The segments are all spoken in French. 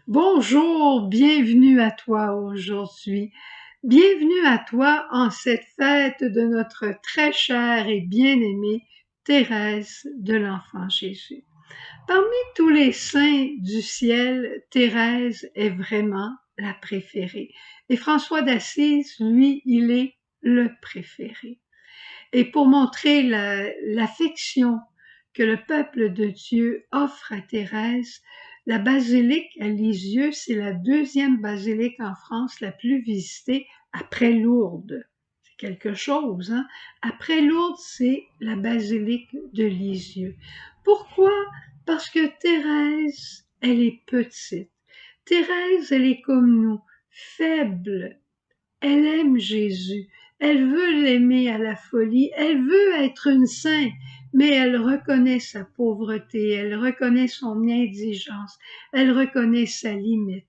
Bonjour, bienvenue à toi aujourd'hui. Bienvenue à toi en cette fête de notre très chère et bien-aimée Thérèse de l'Enfant Jésus. Parmi tous les saints du ciel, Thérèse est vraiment la préférée. Et François d'Assise, lui, il est le préféré. Et pour montrer l'affection que le peuple de Dieu offre à Thérèse, la basilique à Lisieux, c'est la deuxième basilique en France la plus visitée après Lourdes. C'est quelque chose, hein? Après Lourdes, c'est la basilique de Lisieux. Pourquoi? Parce que Thérèse, elle est petite. Thérèse, elle est comme nous, faible, elle aime Jésus, elle veut l'aimer à la folie, elle veut être une sainte, mais elle reconnaît sa pauvreté, elle reconnaît son indigence, elle reconnaît sa limite.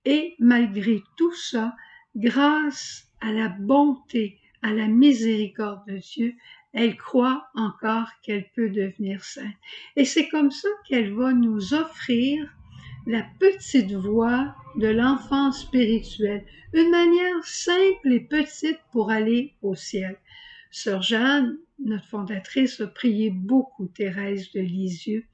Et malgré tout ça, grâce à la bonté, à la miséricorde de Dieu, elle croit encore qu'elle peut devenir sainte. Et c'est comme ça qu'elle va nous offrir la petite voix de l'enfant spirituel, une manière simple et petite pour aller au ciel. Sœur Jeanne, notre fondatrice, a prié beaucoup Thérèse de Lisieux,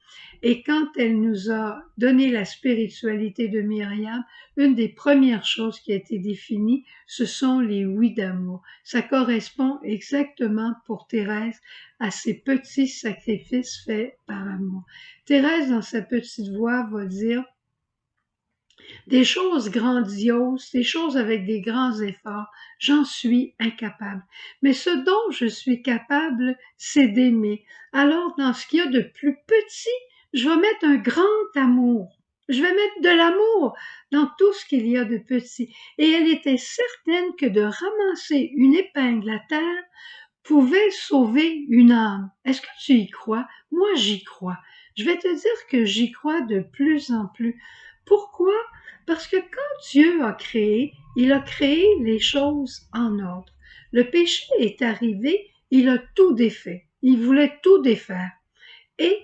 et quand elle nous a donné la spiritualité de Myriam, une des premières choses qui a été définie, ce sont les oui d'amour. Ça correspond exactement pour Thérèse à ces petits sacrifices faits par amour. Thérèse, dans sa petite voix, va dire des choses grandioses, des choses avec des grands efforts, j'en suis incapable. Mais ce dont je suis capable, c'est d'aimer. Alors, dans ce qu'il y a de plus petit, je vais mettre un grand amour. Je vais mettre de l'amour dans tout ce qu'il y a de petit. Et elle était certaine que de ramasser une épingle à terre pouvait sauver une âme. Est-ce que tu y crois? Moi, j'y crois. Je vais te dire que j'y crois de plus en plus. Pourquoi? Parce que quand Dieu a créé, il a créé les choses en ordre. Le péché est arrivé, il a tout défait. Il voulait tout défaire. Et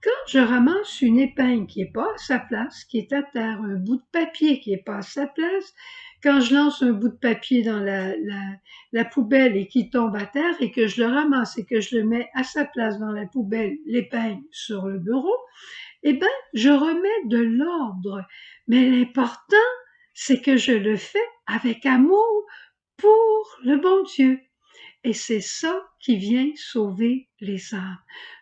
quand je ramasse une épingle qui n'est pas à sa place, qui est à terre, un bout de papier qui n'est pas à sa place, quand je lance un bout de papier dans la poubelle et qui tombe à terre et que je le ramasse et que je le mets à sa place dans la poubelle, l'épingle sur le bureau, eh bien, je remets de l'ordre. Mais l'important, c'est que je le fais avec amour pour le bon Dieu. Et c'est ça qui vient sauver les âmes.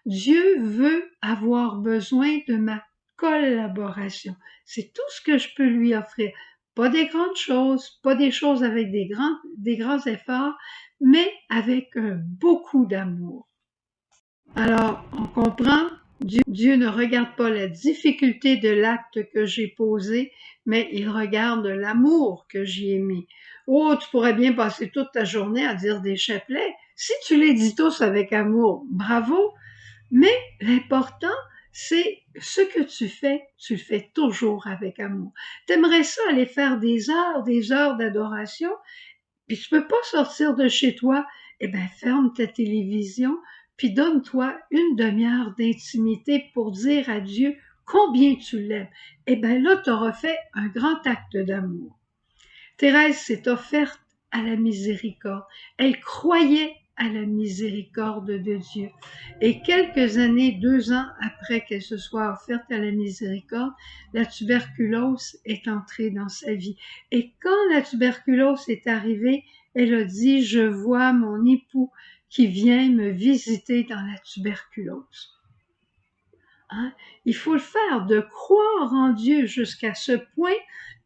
Dieu veut avoir besoin de ma collaboration. C'est tout ce que je peux lui offrir. Pas des grandes choses, pas des choses avec des grands efforts, mais avec beaucoup d'amour. Alors, on comprend, Dieu ne regarde pas la difficulté de l'acte que j'ai posé, mais il regarde l'amour que j'y ai mis. Oh, tu pourrais bien passer toute ta journée à dire des chapelets. Si tu les dis tous avec amour, bravo, mais l'important, c'est ce que tu le fais toujours avec amour. T'aimerais ça aller faire des heures d'adoration, puis tu peux pas sortir de chez toi, eh bien, ferme ta télévision, puis donne-toi une demi-heure d'intimité pour dire à Dieu combien tu l'aimes. Eh bien, là, tu auras fait un grand acte d'amour. Thérèse s'est offerte à la miséricorde. Elle croyait à la miséricorde de Dieu. Et quelques années, 2 ans après qu'elle se soit offerte à la miséricorde, la tuberculose est entrée dans sa vie. Et quand la tuberculose est arrivée, elle a dit, je vois mon époux qui vient me visiter dans la tuberculose. Hein? Il faut le faire, de croire en Dieu jusqu'à ce point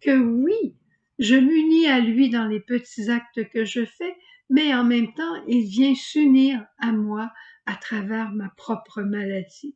que oui, je m'unis à lui dans les petits actes que je fais, mais en même temps, il vient s'unir à moi à travers ma propre maladie.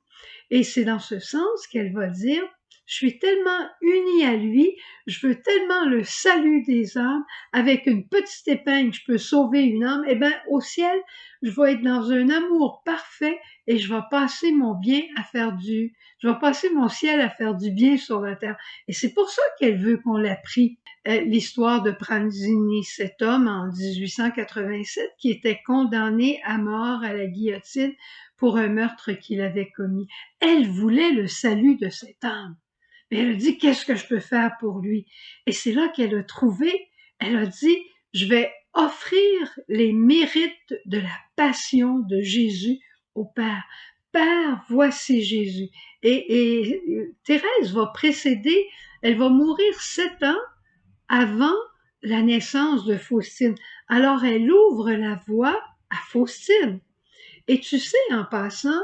Et c'est dans ce sens qu'elle va dire, je suis tellement unie à lui, je veux tellement le salut des âmes, avec une petite épingle, je peux sauver une âme, eh bien, au ciel, je vais être dans un amour parfait et je vais passer mon bien à faire je vais passer mon ciel à faire du bien sur la terre. Et c'est pour ça qu'elle veut qu'on la prie. L'histoire de Pranzini, cet homme en 1887 qui était condamné à mort à la guillotine pour un meurtre qu'il avait commis. Elle voulait le salut de cette âme. Mais elle a dit, qu'est-ce que je peux faire pour lui? Et c'est là qu'elle a trouvé, elle a dit, je vais offrir les mérites de la passion de Jésus au Père. Père, voici Jésus. Et Thérèse va précéder, elle va mourir 7 ans avant la naissance de Faustine. Alors elle ouvre la voie à Faustine. Et tu sais, en passant,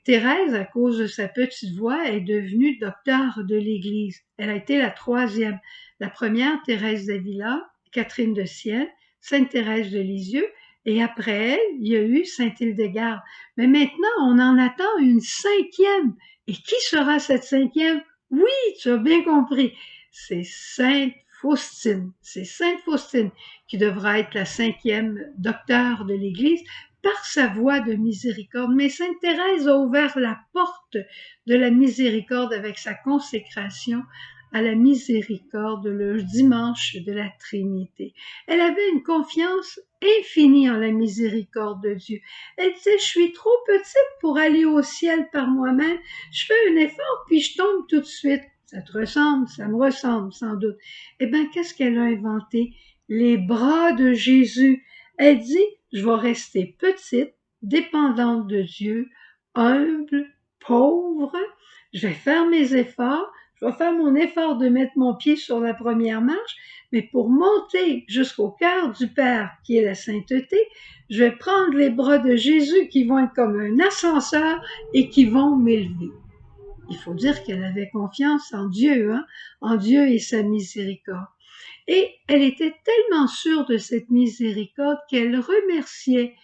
Thérèse, à cause de sa petite voix, est devenue docteur de l'Église. Elle a été la troisième. La première, Thérèse d'Avila, Catherine de Sienne, Sainte Thérèse de Lisieux, et après elle, il y a eu Sainte Hildegarde. Mais maintenant, on en attend une cinquième. Et qui sera cette cinquième? Oui, tu as bien compris. C'est Sainte Faustine. C'est Sainte Faustine qui devra être la cinquième docteur de l'Église par sa voie de miséricorde. Mais Sainte Thérèse a ouvert la porte de la miséricorde avec sa consécration à la miséricorde le dimanche de la Trinité. Elle avait une confiance infinie en la miséricorde de Dieu. Elle disait, je suis trop petite pour aller au ciel par moi-même, je fais un effort puis je tombe tout de suite. Ça te ressemble, ça me ressemble sans doute. Eh bien, qu'est-ce qu'elle a inventé? Les bras de Jésus. Elle dit, je vais rester petite, dépendante de Dieu, humble, pauvre, je vais faire mes efforts, je vais faire mon effort de mettre mon pied sur la première marche, mais pour monter jusqu'au cœur du Père, qui est la sainteté, je vais prendre les bras de Jésus qui vont être comme un ascenseur et qui vont m'élever. Il faut dire qu'elle avait confiance en Dieu, en Dieu et sa miséricorde. Et elle était tellement sûre de cette miséricorde qu'elle remerciait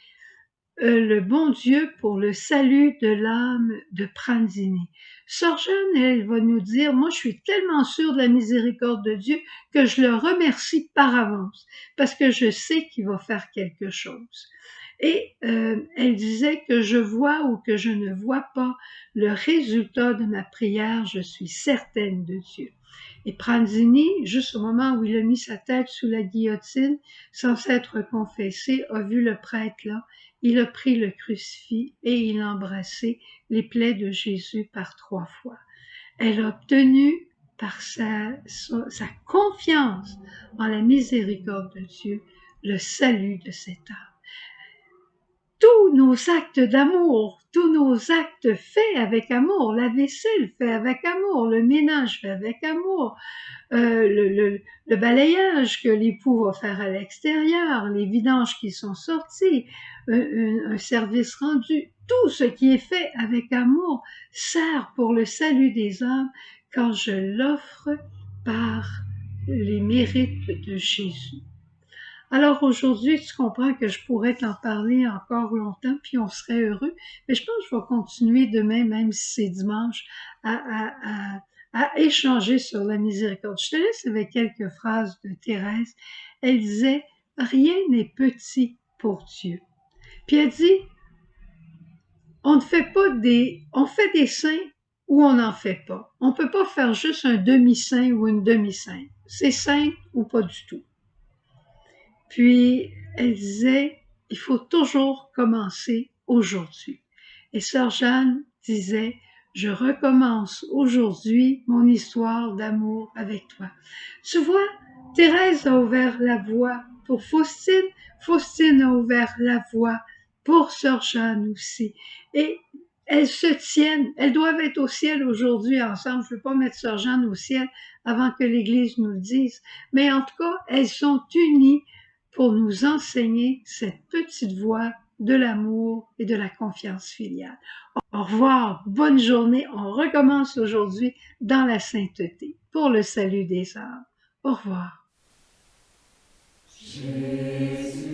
le bon Dieu pour le salut de l'âme de Pranzini. Sœur Jeanne, elle va nous dire, moi je suis tellement sûre de la miséricorde de Dieu que je le remercie par avance, parce que je sais qu'il va faire quelque chose. Et elle disait que je vois ou que je ne vois pas le résultat de ma prière, je suis certaine de Dieu. Et Pranzini, juste au moment où il a mis sa tête sous la guillotine, sans s'être confessé, a vu le prêtre là. Il a pris le crucifix et il a embrassé les plaies de Jésus par 3 fois. Elle a obtenu par sa confiance en la miséricorde de Dieu le salut de cette âme. Tous nos actes d'amour, tous nos actes faits avec amour, la vaisselle fait avec amour, le ménage fait avec amour, le balayage que l'époux va faire à l'extérieur, les vidanges qui sont sorties, un service rendu, tout ce qui est fait avec amour sert pour le salut des âmes quand je l'offre par les mérites de Jésus. Alors aujourd'hui, tu comprends que je pourrais t'en parler encore longtemps, puis on serait heureux, mais je pense que je vais continuer demain, même si c'est dimanche, à échanger sur la miséricorde. Je te laisse avec quelques phrases de Thérèse. Elle disait, rien n'est petit pour Dieu. Puis elle dit, on fait des saints ou on n'en fait pas. On ne peut pas faire juste un demi-saint ou une demi-sainte. C'est saint ou pas du tout. Puis, elle disait, il faut toujours commencer aujourd'hui. Et Sœur Jeanne disait, je recommence aujourd'hui mon histoire d'amour avec toi. Tu vois, Thérèse a ouvert la voie pour Faustine, Faustine a ouvert la voie pour Sœur Jeanne aussi. Et elles se tiennent, elles doivent être au ciel aujourd'hui ensemble. Je ne veux pas mettre Sœur Jeanne au ciel avant que l'Église nous le dise. Mais en tout cas, elles sont unies pour nous enseigner cette petite voie de l'amour et de la confiance filiale. Au revoir, bonne journée. On recommence aujourd'hui dans la sainteté pour le salut des âmes. Au revoir. Jésus,